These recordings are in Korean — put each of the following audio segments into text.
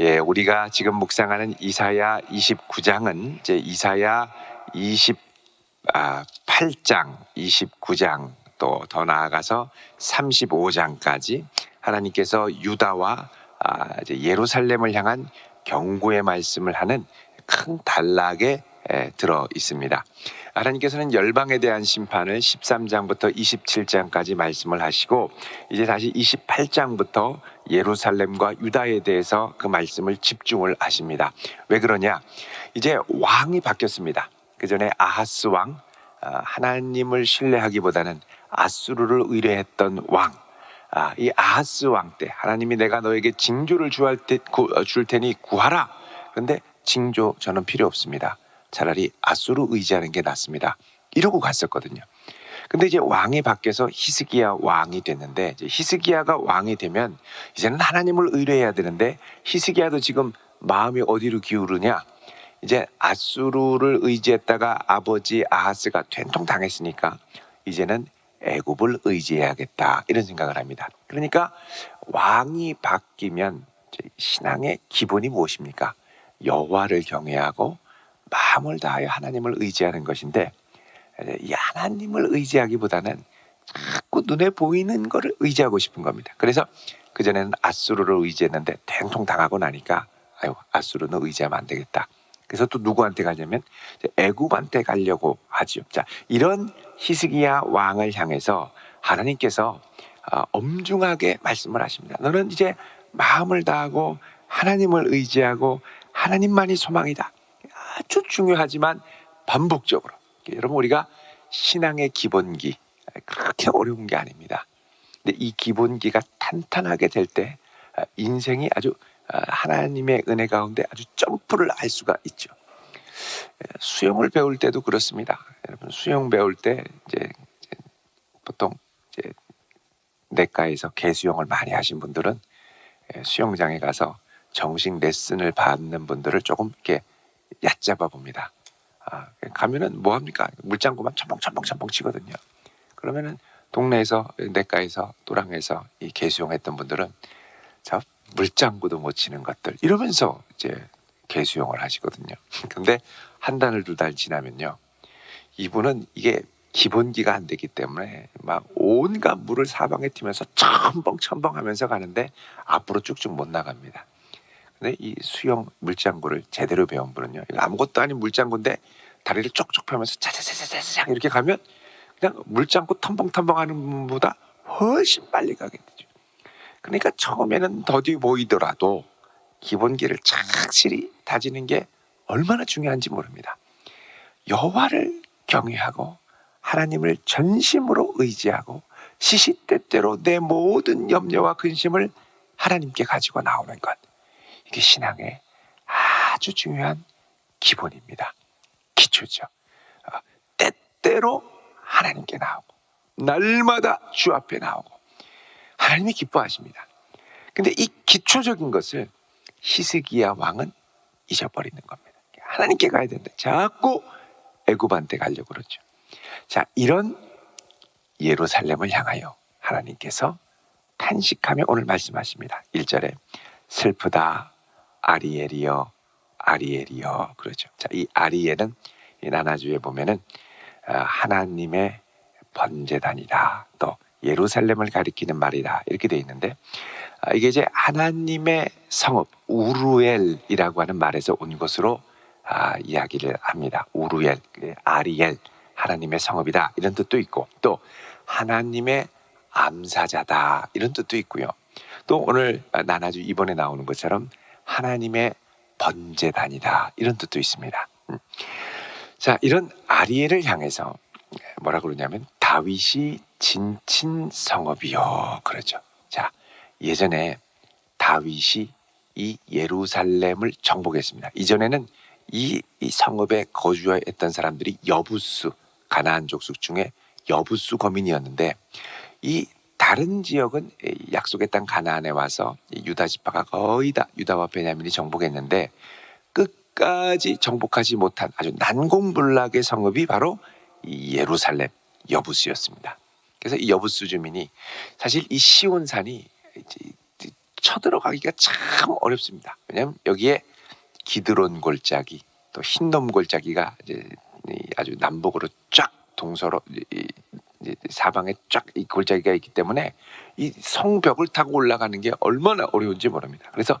예, 우리가 지금 묵상하는 이사야 29장은 이제 이사야 28장, 29장 또 더 나아가서 35장까지 하나님께서 유다와 이제 예루살렘을 향한 경고의 말씀을 하는 큰 단락에 들어 있습니다. 하나님께서는 열방에 대한 심판을 13장부터 27장까지 말씀을 하시고 이제 다시 28장부터 예루살렘과 유다에 대해서 그 말씀을 집중을 하십니다. 왜 그러냐? 이제 왕이 바뀌었습니다. 그 전에 아하스 왕, 하나님을 신뢰하기보다는 아수르를 의뢰했던 왕, 이 아하스 왕 때 하나님이 내가 너에게 징조를 줄 테니 구하라. 그런데 징조 저는 필요 없습니다. 차라리 아수르 의지하는 게 낫습니다. 이러고 갔었거든요. 근데 이제 왕이 바뀌어서 히스기야 왕이 됐는데, 이제 히스기야가 왕이 되면 이제는 하나님을 의뢰해야 되는데 히스기야도 지금 마음이 어디로 기울으냐? 이제 아수르를 의지했다가 아버지 아하스가 된통 당했으니까 이제는 애굽을 의지해야겠다, 이런 생각을 합니다. 그러니까 왕이 바뀌면 신앙의 기본이 무엇입니까? 여호와를 경외하고 마음을 다하여 하나님을 의지하는 것인데, 이 하나님을 의지하기보다는 자꾸 눈에 보이는 것을 의지하고 싶은 겁니다. 그래서 그전에는 아수르를 의지했는데 된통 당하고 나니까 아유, 아수르는 의지하면 안 되겠다. 그래서 또 누구한테 가냐면 애굽한테 가려고 하죠. 자, 이런 히스기야 왕을 향해서 하나님께서 엄중하게 말씀을 하십니다. 너는 이제 마음을 다하고 하나님을 의지하고 하나님만이 소망이다. 아주 중요하지만 반복적으로. 여러분, 우리가 신앙의 기본기, 그렇게 어려운 게 아닙니다. 근데 이 기본기가 탄탄하게 될 때 인생이 아주 하나님의 은혜 가운데 아주 점프를 할 수가 있죠. 수영을 배울 때도 그렇습니다. 여러분, 수영 배울 때 이제 보통 이제 내과에서 개수영을 많이 하신 분들은 수영장에 가서 정식 레슨을 받는 분들을 조금 이렇게 얕잡아 봅니다. 가면은 뭐 합니까? 물장구만 첨벙첨벙 치거든요. 그러면은 동네에서, 내과에서, 또랑에서 이 개수영했던 분들은 자, 물장구도 못 치는 것들 이러면서 이제 개수영을 하시거든요. 근데 한 달, 두 달 지나면요, 이분은 이게 기본기가 안 되기 때문에 막 온갖 물을 사방에 튀면서 첨벙첨벙 하면서 가는데 앞으로 쭉쭉 못 나갑니다. 근데 이 수영 물장구를 제대로 배운 분은요, 아무것도 아닌 물장구인데 다리를 쪽쪽 펴면서 차차차차차 이렇게 가면 그냥 물장구 텀벙텀벙 하는 분보다 훨씬 빨리 가게 되죠. 그러니까 처음에는 더디 보이더라도 기본기를 착실히 다지는 게 얼마나 중요한지 모릅니다. 여호와를 경외하고 하나님을 전심으로 의지하고 시시때때로 내 모든 염려와 근심을 하나님께 가지고 나오는 것, 이게 신앙의 아주 중요한 기본입니다. 기초죠. 때때로 하나님께 나오고 날마다 주 앞에 나오고 하나님이 기뻐하십니다. 근데 이 기초적인 것을 히스기야 왕은 잊어버리는 겁니다. 하나님께 가야 된다. 자꾸 애굽한테 가려고 그러죠. 자, 이런 예루살렘을 향하여 하나님께서 탄식하며 오늘 말씀하십니다. 1절에 슬프다 아리엘이여 아리엘이여 그러죠. 자, 이 아리엘은 이 나나주에 보면은 하나님의 번제단이다, 또 예루살렘을 가리키는 말이다, 이렇게 되어 있는데, 이게 이제 하나님의 성읍 우루엘이라고 하는 말에서 온 것으로 이야기를 합니다. 우루엘, 아리엘, 하나님의 성읍이다, 이런 뜻도 있고, 또 하나님의 암사자다, 이런 뜻도 있고요. 또 오늘 나나주 이번에 나오는 것처럼 하나님의 번제단이다, 이런 뜻도 있습니다. 자, 이런 아리엘을 향해서 뭐라 그러냐면 다윗이 진친 성읍이요 그러죠. 자, 예전에 다윗이 이 예루살렘을 정복했습니다. 이전에는 이 성읍에 거주했던 사람들이 여부수, 가나안 족속 중에 여부수 거민이었는데, 이 다른 지역은 약속의 땅 가나안에 와서 유다 지파가 거의 다 유다와 베냐민이 정복했는데 끝까지 정복하지 못한 아주 난공불락의 성읍이 바로 이 예루살렘 여부수였습니다. 그래서 이 여부수 주민이 사실 이 시온산이 쳐들어가기가 참 어렵습니다. 왜냐하면 여기에 기드론 골짜기 또 흰놈 골짜기가 이제 아주 남북으로 쫙 동서로 이제 사방에 쫙 이 골짜기가 있기 때문에 이 성벽을 타고 올라가는 게 얼마나 어려운지 모릅니다. 그래서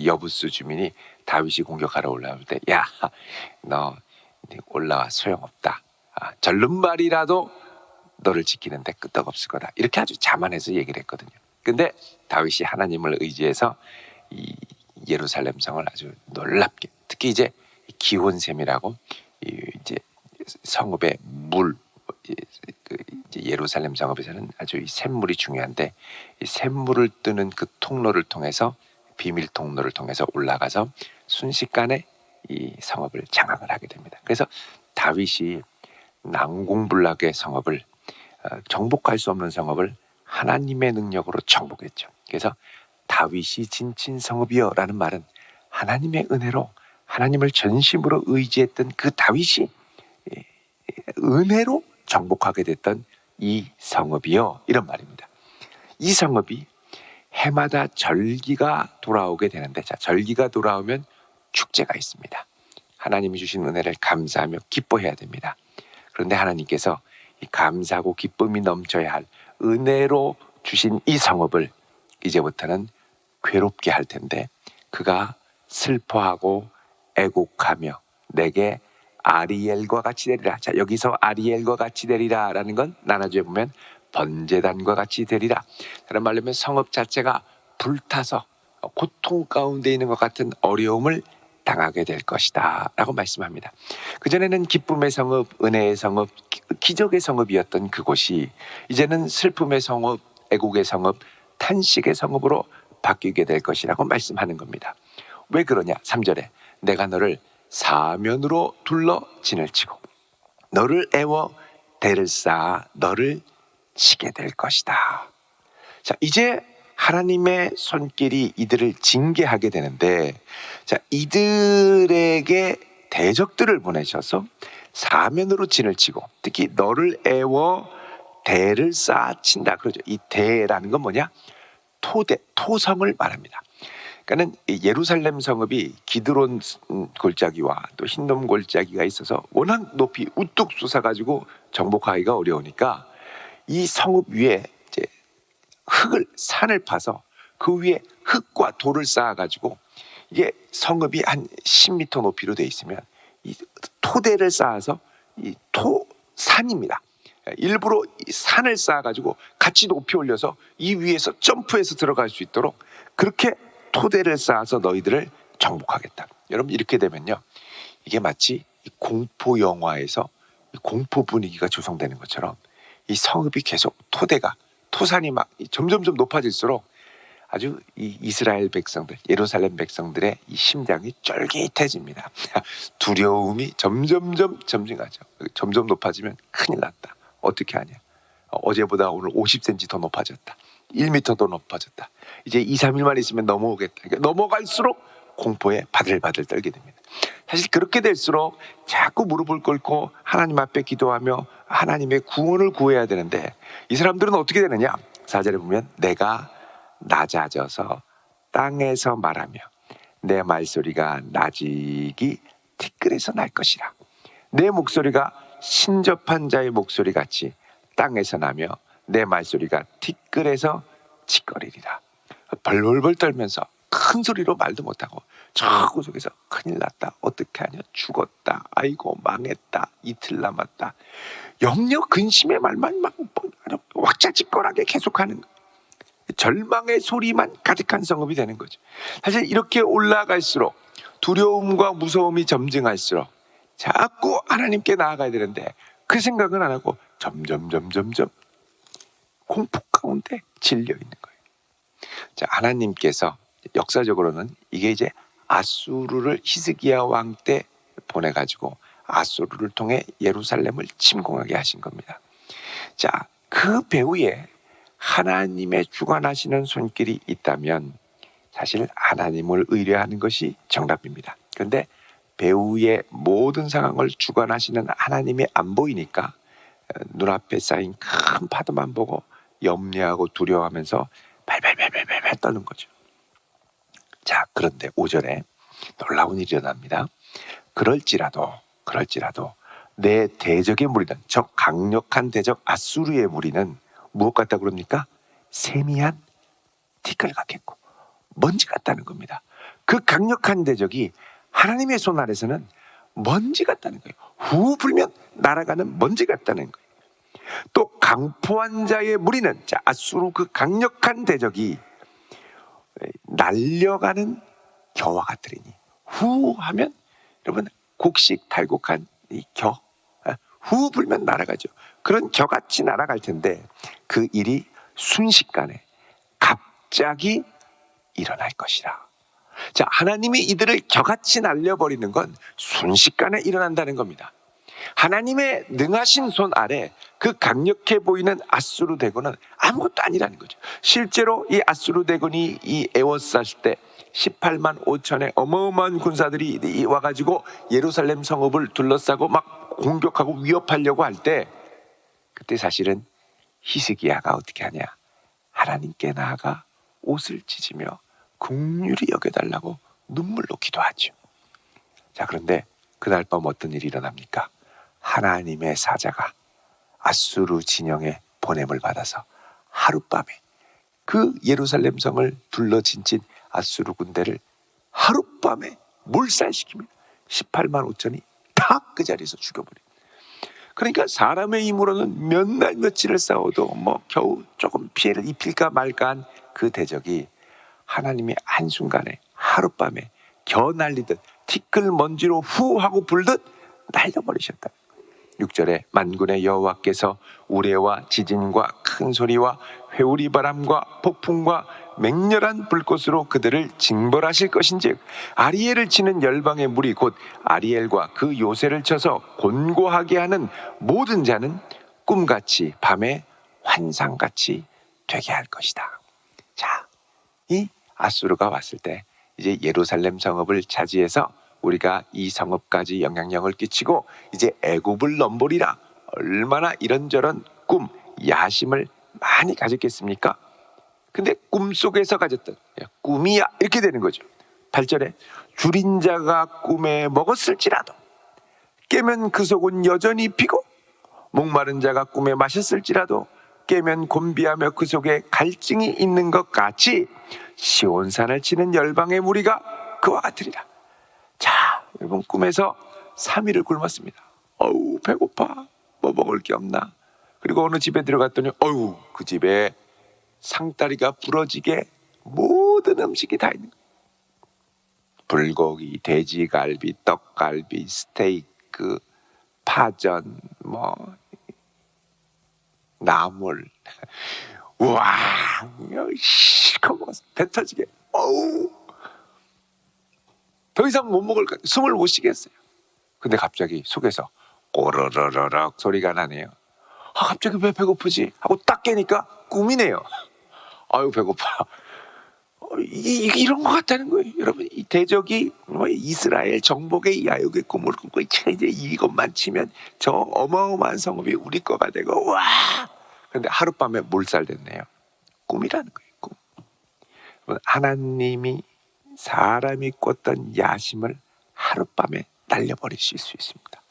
여부스 주민이 다윗이 공격하러 올라올 때, 야, 너 올라와 소용없다. 절름발이라도 너를 지키는데 끄떡없을 거다. 이렇게 아주 자만해서 얘기를 했거든요. 근데 다윗이 하나님을 의지해서 이 예루살렘 성을 아주 놀랍게, 특히 이제 기혼샘이라고 이제 성읍의 물, 이제 예루살렘 성읍에서는 아주 이 샘물이 중요한데 이 샘물을 뜨는 그 통로를 통해서 비밀 통로를 통해서 올라가서 순식간에 이 성읍을 장악을 하게 됩니다. 그래서 다윗이 난공불락의 성읍을 정복할 수 없는 성읍을 하나님의 능력으로 정복했죠. 그래서 다윗이 진친 성읍이여라는 말은 하나님의 은혜로 하나님을 전심으로 의지했던 그 다윗이 은혜로 정복하게 됐던 이 성읍이요, 이런 말입니다. 이 성읍이 해마다 절기가 돌아오게 되는데, 자, 절기가 돌아오면 축제가 있습니다. 하나님이 주신 은혜를 감사하며 기뻐해야 됩니다. 그런데 하나님께서 이 감사하고 기쁨이 넘쳐야 할 은혜로 주신 이 성읍을 이제부터는 괴롭게 할 텐데, 그가 슬퍼하고 애곡하며 내게 아리엘과 같이 되리라. 자, 여기서 아리엘과 같이 되리라라는 건 나눠주에 보면 번제단과 같이 되리라. 다른 말로 하면 성읍 자체가 불타서 고통 가운데 있는 것 같은 어려움을 당하게 될 것이다 라고 말씀합니다. 그전에는 기쁨의 성읍, 은혜의 성읍, 기적의 성읍이었던 그곳이 이제는 슬픔의 성읍, 애곡의 성읍, 탄식의 성읍으로 바뀌게 될 것이라고 말씀하는 겁니다. 왜 그러냐? 3절에 내가 너를 사면으로 둘러 진을 치고 너를 애워 대를 쌓아 너를 치게 될 것이다. 자, 이제 하나님의 손길이 이들을 징계하게 되는데, 자, 이들에게 대적들을 보내셔서 사면으로 진을 치고 특히 너를 애워 대를 쌓아 친다 그러죠. 이 대라는 건 뭐냐? 토성을 말합니다. 그러니까는 예루살렘 성읍이 기드론 골짜기와 또 흰놈 골짜기가 있어서 워낙 높이 우뚝 솟아가지고 정복하기가 어려우니까 이 성읍 위에 이제 산을 파서 그 위에 흙과 돌을 쌓아가지고 이게 성읍이 한 10m 높이로 되어 있으면 이 토대를 쌓아서 이 산입니다. 일부러 이 산을 쌓아가지고 같이 높이 올려서 이 위에서 점프해서 들어갈 수 있도록 그렇게 토대를 쌓아서 너희들을 정복하겠다. 여러분, 이렇게 되면요, 이게 마치 공포 영화에서 공포 분위기가 조성되는 것처럼 이 성읍이 계속 토산이 막 점점점 높아질수록 아주 이 이스라엘 백성들, 예루살렘 백성들의 이 심장이 쫄깃해집니다. 두려움이 점점점 점증하죠. 점점 높아지면 큰일 났다. 어떻게 하냐? 어제보다 오늘 50cm 더 높아졌다. 1m 더 높아졌다. 이제 2, 3일만 있으면 넘어오겠다. 그러니까 넘어갈수록 공포에 바들바들 떨게 됩니다. 사실 그렇게 될수록 자꾸 무릎을 꿇고 하나님 앞에 기도하며 하나님의 구원을 구해야 되는데 이 사람들은 어떻게 되느냐? 4절에 보면 내가 낮아져서 땅에서 말하며 내 말소리가 나직이 티끌에서 날 것이라. 내 목소리가 신접한 자의 목소리 같이 땅에서 나며 내 말소리가 티끌에서 치거리리라. 벌벌벌 떨면서 큰 소리로 말도 못하고 저 구석에서 큰일 났다, 어떻게 하냐, 죽었다, 아이고 망했다, 이틀 남았다, 염려 근심의 말만 막 왁자지껄하게 계속하는 절망의 소리만 가득한 성읍이 되는 거죠. 사실 이렇게 올라갈수록 두려움과 무서움이 점증할수록 자꾸 하나님께 나아가야 되는데 그 생각은 안 하고 점점 공포 가운데 질려 있는 거예요. 자, 하나님께서 역사적으로는 이게 이제 아수르를 히스기야 왕 때 보내가지고 아수르를 통해 예루살렘을 침공하게 하신 겁니다. 자, 그 배후에 하나님의 주관하시는 손길이 있다면 사실 하나님을 의뢰하는 것이 정답입니다. 그런데 배후의 모든 상황을 주관하시는 하나님이 안 보이니까 눈앞에 쌓인 큰 파도만 보고 염려하고 두려워하면서 발발발발발 펄펄 떠는 거죠. 자, 그런데 5절에 놀라운 일이 일어납니다. 그럴지라도 내 대적의 무리는, 저 강력한 대적 아수르의 무리는 무엇 같다고 그럽니까? 세미한 티끌 같겠고 먼지 같다는 겁니다. 그 강력한 대적이 하나님의 손 아래서는 먼지 같다는 거예요. 후 불면 날아가는 먼지 같다는 거예요. 또 강포한 자의 무리는, 자, 아수르 그 강력한 대적이 날려가는 겨와 같으리니, 후 하면 여러분 곡식 탈곡한 이 겨, 후 불면 날아가죠. 그런 겨같이 날아갈 텐데 그 일이 순식간에 갑자기 일어날 것이라. 자, 하나님이 이들을 겨같이 날려버리는 건 순식간에 일어난다는 겁니다. 하나님의 능하신 손 아래 그 강력해 보이는 아수르 대군은 아무것도 아니라는 거죠. 실제로 이 아수르 대군이 이 에워쌌을 때 18만 5천의 어마어마한 군사들이 와가지고 예루살렘 성읍을 둘러싸고 막 공격하고 위협하려고 할 때, 그때 사실은 히스기야가 어떻게 하냐, 하나님께 나아가 옷을 찢으며 긍휼히 여겨달라고 눈물로 기도하죠. 자, 그런데 그날 밤 어떤 일이 일어납니까? 하나님의 사자가 아수르 진영의 보냄을 받아서 하룻밤에 그 예루살렘 성을 둘러진진 아수르 군대를 하룻밤에 몰살시킵니다. 18만 5천이 다 그 자리에서 죽여버립니다. 그러니까 사람의 힘으로는 몇 날 며칠을 싸워도 뭐 겨우 조금 피해를 입힐까 말까 한 그 대적이 하나님이 한순간에 하룻밤에 겨 날리듯 티끌 먼지로 후 하고 불듯 날려버리셨다. 6절에 만군의 여호와께서 우레와 지진과 큰 소리와 회오리 바람과 폭풍과 맹렬한 불꽃으로 그들을 징벌하실 것인즉, 아리엘을 치는 열방의 무리 곧 아리엘과 그 요새를 쳐서 곤고하게 하는 모든 자는 꿈같이 밤에 환상같이 되게 할 것이다. 자, 이 아수르가 왔을 때 이제 예루살렘 성읍을 차지해서 우리가 이 성읍까지 영향력을 끼치고 이제 애굽을 넘보리라, 얼마나 이런저런 꿈, 야심을 많이 가졌겠습니까? 근데 꿈속에서 가졌던 꿈이야, 이렇게 되는 거죠. 8절에 줄인 자가 꿈에 먹었을지라도 깨면 그 속은 여전히 피고, 목마른 자가 꿈에 마셨을지라도 깨면 곤비하며 그 속에 갈증이 있는 것 같이 시온산을 치는 열방의 무리가 그와 같으리라. 자, 여러분, 꿈에서 3일을 굶었습니다. 어우, 배고파, 뭐 먹을 게 없나. 그리고 어느 집에 들어갔더니 어우, 그 집에 상다리가 부러지게 모든 음식이 다 있는 거예요. 불고기, 돼지갈비, 떡갈비, 스테이크, 파전, 뭐 나물. 우와, 실컷 먹었어. 배 터지게. 어우, 더 이상 못 먹을 것 같아요. 숨을 못 쉬겠어요. 근데 갑자기 속에서 꼬르르르륵 소리가 나네요. 아, 갑자기 왜 배고프지? 하고 딱 깨니까 꿈이네요. 아유, 배고파. 이런 것 같다는 거예요. 여러분, 이 대적이 이스라엘 정복의 야욕의 꿈을 꾸고 이제 이것만 치면 저 어마어마한 성읍이 우리 거가 되고, 와! 근데 하룻밤에 몰살됐네요. 꿈이라는 거예요. 꿈. 하나님이 사람이 꿨던 야심을 하룻밤에 날려버리실 수 있습니다.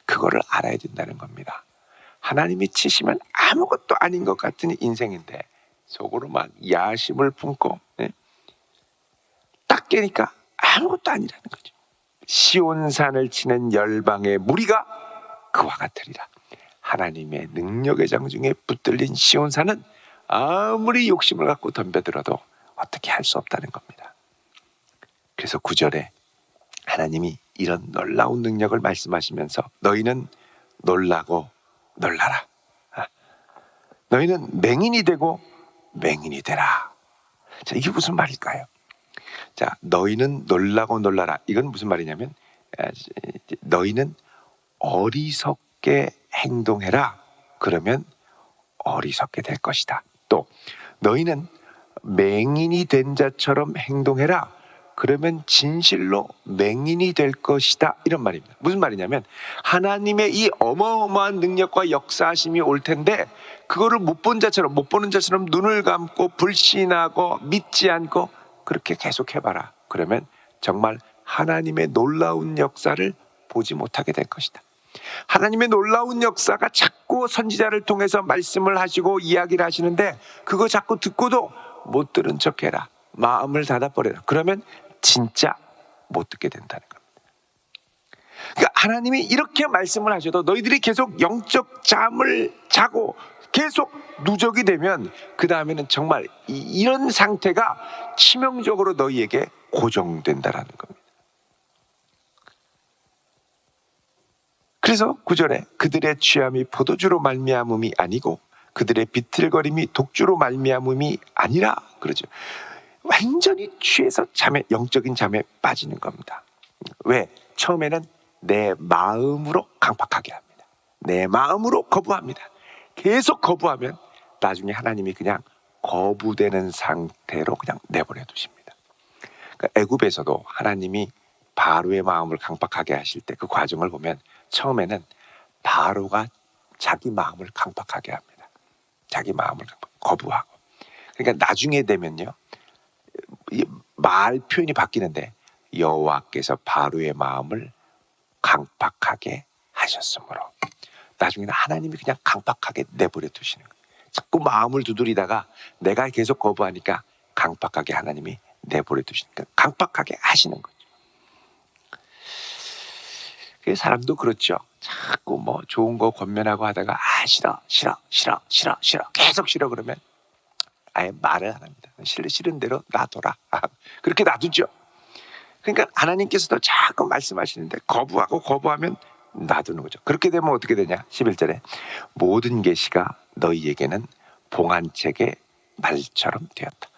그거를 알아야 된다는 겁니다. 하나님이 치시면 아무것도 아닌 것 같은 인생인데 속으로 막 야심을 품고 딱 깨니까 아무것도 아니라는 거죠. 시온산을 치는 열방의 무리가 그와 같으리라. 하나님의 능력의 장중에 붙들린 시온산은 아무리 욕심을 갖고 덤벼들어도 어떻게 할 수 없다는 겁니다. 그래서 9절에 하나님이 이런 놀라운 능력을 말씀하시면서 너희는 놀라고 놀라라. 너희는 맹인이 되고 맹인이 되라. 자, 이게 무슨 말일까요? 자, 너희는 놀라고 놀라라. 이건 무슨 말이냐면 너희는 어리석게 행동해라. 그러면 어리석게 될 것이다. 또 너희는 맹인이 된 자처럼 행동해라. 그러면 진실로 맹인이 될 것이다, 이런 말입니다. 무슨 말이냐면 하나님의 이 어마어마한 능력과 역사하심이 올 텐데 그거를 못 보는 자처럼 눈을 감고 불신하고 믿지 않고 그렇게 계속 해봐라. 그러면 정말 하나님의 놀라운 역사를 보지 못하게 될 것이다. 하나님의 놀라운 역사가 자꾸 선지자를 통해서 말씀을 하시고 이야기를 하시는데 그거 자꾸 듣고도 못 들은 척해라. 마음을 닫아버려라. 그러면 진짜 못 듣게 된다는 겁니다. 그러니까 하나님이 이렇게 말씀을 하셔도 너희들이 계속 영적 잠을 자고 계속 누적이 되면 그 다음에는 정말 이런 상태가 치명적으로 너희에게 고정된다라는 겁니다. 그래서 9절에 그들의 취함이 포도주로 말미암음이 아니고 그들의 비틀거림이 독주로 말미암음이 아니라 그러죠. 완전히 취해서 영적인 잠에 빠지는 겁니다. 왜? 처음에는 내 마음으로 강팍하게 합니다. 내 마음으로 거부합니다. 계속 거부하면 나중에 하나님이 그냥 거부되는 상태로 그냥 내버려 두십니다. 그러니까 애굽에서도 하나님이 바로의 마음을 강팍하게 하실 때 그 과정을 보면 처음에는 바로가 자기 마음을 강팍하게 합니다. 자기 마음을 거부하고. 그러니까 나중에 되면요, 말 표현이 바뀌는데 여호와께서 바로의 마음을 강팍하게 하셨으므로 나중에는 하나님이 그냥 강팍하게 내버려 두시는 거예요. 자꾸 마음을 두드리다가 내가 계속 거부하니까 강팍하게 하나님이 내버려 두시니까 강팍하게 하시는 거죠. 그 사람도 그렇죠. 자꾸 뭐 좋은 거 권면하고 하다가 싫어 계속 싫어 그러면 아예 말을 안 합니다. 싫은 대로 놔둬라. 그렇게 놔두죠. 그러니까 하나님께서도 자꾸 말씀하시는데 거부하면 놔두는 거죠. 그렇게 되면 어떻게 되냐? 11절에 모든 계시가 너희에게는 봉안책의 말처럼 되었다.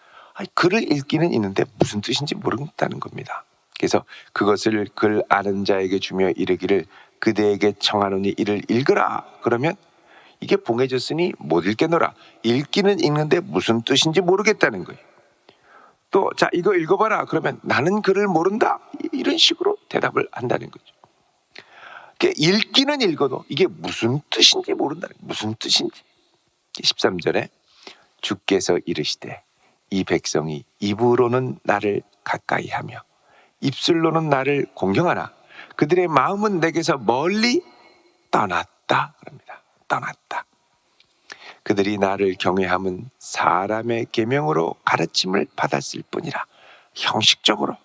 글을 읽기는 있는데 무슨 뜻인지 모른다는 겁니다. 그래서 그것을 글 아는 자에게 주며 이르기를 그대에게 청하노니 이를 읽으라. 그러면 이게 봉해졌으니 못 읽겠노라. 읽기는 읽는데 무슨 뜻인지 모르겠다는 거예요. 또 자 이거 읽어봐라. 그러면 나는 글을 모른다. 이런 식으로 대답을 한다는 거죠. 읽기는 읽어도 이게 무슨 뜻인지 모른다는 거예요. 무슨 뜻인지. 13절에 주께서 이르시되 이 백성이 입으로는 나를 가까이 하며 입술로는 나를 공경하나 그들의 마음은 내게서 멀리 떠났다. 그럽니다. 떠났다. 그들이 나를 경외함은 사람의 계명으로 가르침을 받았을 뿐이라 형식적으로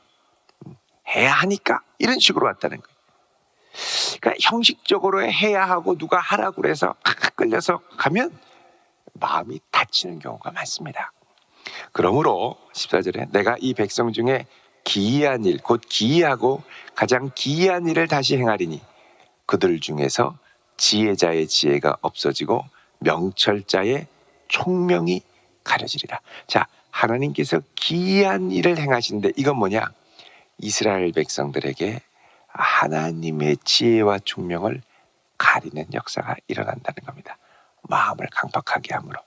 해야 하니까 이런 식으로 왔다는 거예요. 그러니까 형식적으로 해야 하고 누가 하라고 그래서 끌려서 가면 마음이 다치는 경우가 많습니다. 그러므로 14절에 내가 이 백성 중에 기이한 일, 곧 기이하고 가장 기이한 일을 다시 행하리니 그들 중에서 지혜자의 지혜가 없어지고 명철자의 총명이 가려지리라. 자, 하나님께서 기이한 일을 행하시는데 이건 뭐냐? 이스라엘 백성들에게 하나님의 지혜와 총명을 가리는 역사가 일어난다는 겁니다. 마음을 강팍하게 함으로.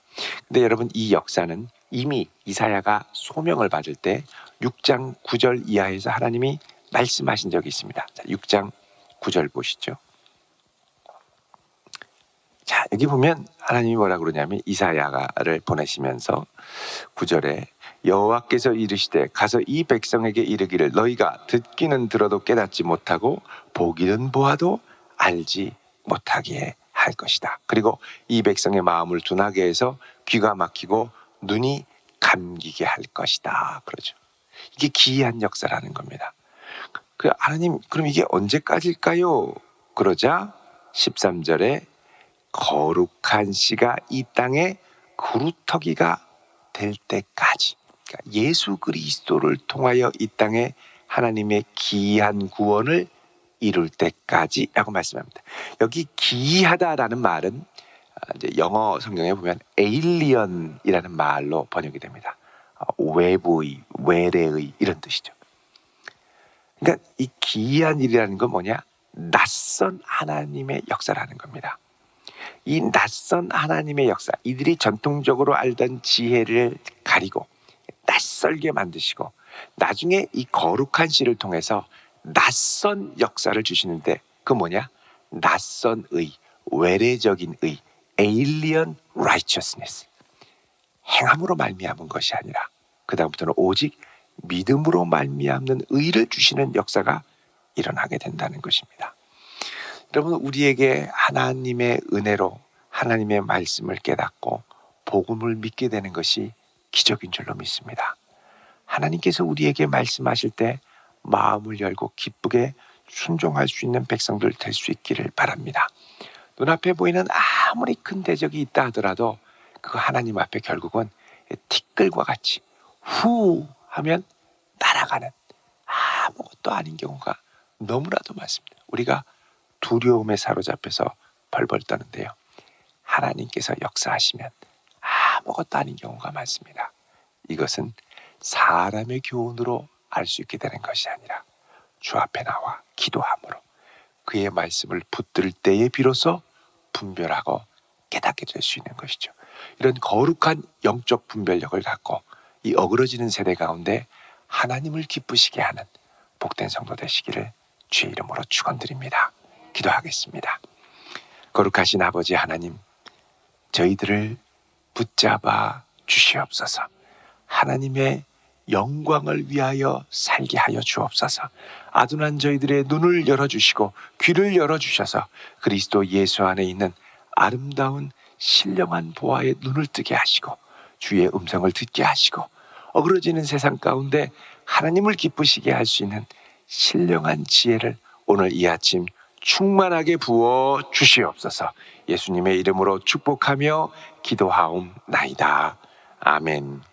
근데 여러분 이 역사는 이미 이사야가 소명을 받을 때 6장 9절 이하에서 하나님이 말씀하신 적이 있습니다. 자, 6장 9절 보시죠. 자, 여기 보면 하나님이 뭐라 그러냐면 이사야를 보내시면서 9절에 여호와께서 이르시되 가서 이 백성에게 이르기를 너희가 듣기는 들어도 깨닫지 못하고 보기는 보아도 알지 못하게 할 것이다. 그리고 이 백성의 마음을 둔하게 해서 귀가 막히고 눈이 감기게 할 것이다. 그러죠. 이게 기이한 역사라는 겁니다. 그 하나님 그럼 이게 언제까지일까요? 그러자 13절에 거룩한 씨가 이 땅에 그루터기가 될 때까지, 그러니까 예수 그리스도를 통하여 이 땅에 하나님의 기이한 구원을 이룰 때까지라고 말씀합니다. 여기 기이하다라는 말은 이제 영어 성경에 보면 에일리언이라는 말로 번역이 됩니다. 외부의, 외래의 이런 뜻이죠. 그러니까 이 기이한 일이라는 건 뭐냐? 낯선 하나님의 역사라는 겁니다. 이 낯선 하나님의 역사, 이들이 전통적으로 알던 지혜를 가리고 낯설게 만드시고 나중에 이 거룩한 씨를 통해서 낯선 역사를 주시는데 그 뭐냐? 낯선 의, 외래적인 의, alien righteousness. 행함으로 말미암은 것이 아니라 그 다음부터는 오직 믿음으로 말미암는 의를 주시는 역사가 일어나게 된다는 것입니다. 여러분, 우리에게 하나님의 은혜로 하나님의 말씀을 깨닫고 복음을 믿게 되는 것이 기적인 줄로 믿습니다. 하나님께서 우리에게 말씀하실 때 마음을 열고 기쁘게 순종할 수 있는 백성들 될 수 있기를 바랍니다. 눈앞에 보이는 아무리 큰 대적이 있다 하더라도 그 하나님 앞에 결국은 티끌과 같이 후 하면 날아가는 아무것도 아닌 경우가 너무나도 많습니다. 우리가 두려움에 사로잡혀서 벌벌 떠는데요. 하나님께서 역사하시면 아무것도 아닌 경우가 많습니다. 이것은 사람의 교훈으로 알 수 있게 되는 것이 아니라 주 앞에 나와 기도함으로 그의 말씀을 붙들 때에 비로소 분별하고 깨닫게 될 수 있는 것이죠. 이런 거룩한 영적 분별력을 갖고 이 어그러지는 세대 가운데 하나님을 기쁘시게 하는 복된 성도 되시기를 주의 이름으로 축원드립니다. 기도하겠습니다. 거룩하신 아버지 하나님, 저희들을 붙잡아 주시옵소서. 하나님의 영광을 위하여 살게 하여 주옵소서. 아둔한 저희들의 눈을 열어주시고 귀를 열어주셔서 그리스도 예수 안에 있는 아름다운 신령한 보화의 눈을 뜨게 하시고 주의 음성을 듣게 하시고 어그러지는 세상 가운데 하나님을 기쁘시게 할 수 있는 신령한 지혜를 오늘 이 아침 충만하게 부어 주시옵소서. 예수님의 이름으로 축복하며 기도하옵나이다. 아멘.